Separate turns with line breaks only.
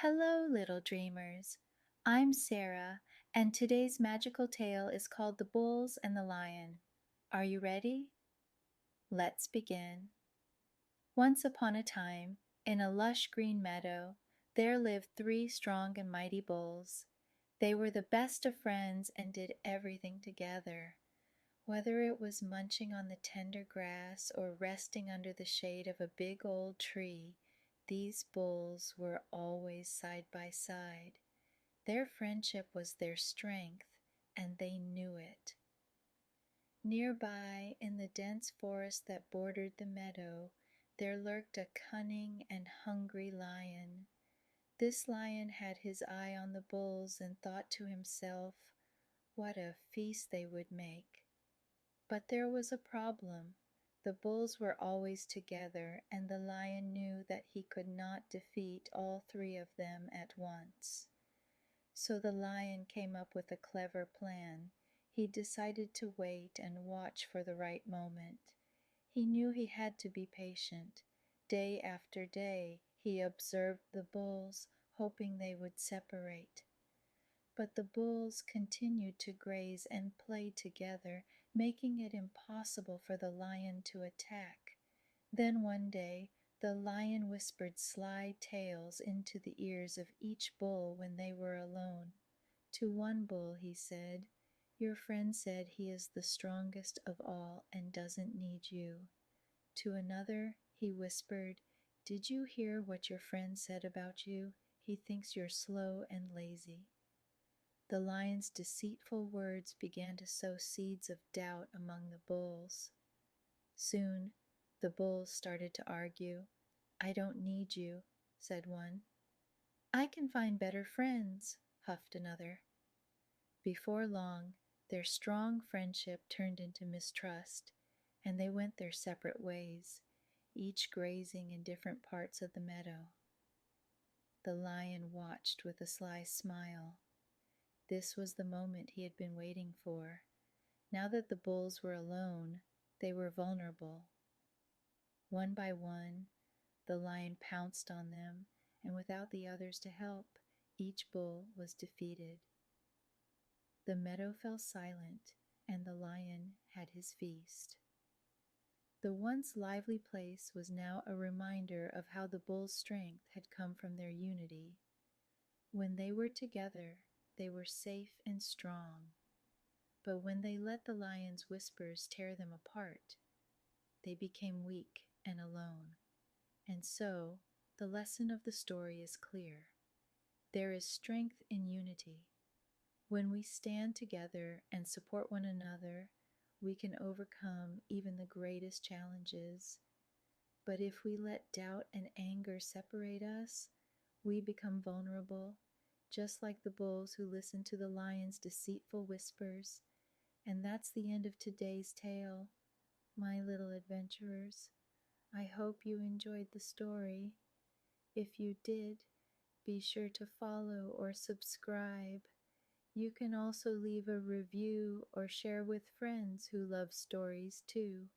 Hello, little dreamers. I'm Sarah, and today's magical tale is called The Bulls and the Lion. Are you ready? Let's begin. Once upon a time, in a lush green meadow, there lived three strong and mighty bulls. They were the best of friends and did everything together. Whether it was munching on the tender grass or resting under the shade of a big old tree, these bulls were always side by side. Their friendship was their strength, and they knew it. Nearby, in the dense forest that bordered the meadow, there lurked a cunning and hungry lion. This lion had his eye on the bulls and thought to himself, what a feast they would make. But there was a problem. The bulls were always together, and the lion knew that he could not defeat all three of them at once. So the lion came up with a clever plan. He decided to wait and watch for the right moment. He knew he had to be patient. Day after day, he observed the bulls, hoping they would separate. But the bulls continued to graze and play together, making it impossible for the lion to attack. Then one day, the lion whispered sly tales into the ears of each bull when they were alone. To one bull he said, "Your friend said he is the strongest of all and doesn't need you." To another he whispered, "Did you hear what your friend said about you? He thinks you're slow and lazy." The lion's deceitful words began to sow seeds of doubt among the bulls. Soon the bulls started to argue. "I don't need you," said one. "I can find better friends," huffed another. Before long, their strong friendship turned into mistrust, and they went their separate ways, each grazing in different parts of the meadow. The lion watched with a sly smile. This was the moment he had been waiting for. Now that the bulls were alone, they were vulnerable. One by one, the lion pounced on them, and without the others to help, each bull was defeated. The meadow fell silent, and the lion had his feast. The once lively place was now a reminder of how the bulls' strength had come from their unity. When they were together, they were safe and strong. But when they let the lion's whispers tear them apart, they became weak and alone. And so, the lesson of the story is clear. There is strength in unity. When we stand together and support one another, we can overcome even the greatest challenges. But if we let doubt and anger separate us, we become vulnerable, just like the bulls who listened to the lion's deceitful whispers. And that's the end of today's tale, my little adventurers. I hope you enjoyed the story. If you did, be sure to follow or subscribe. You can also leave a review or share with friends who love stories too.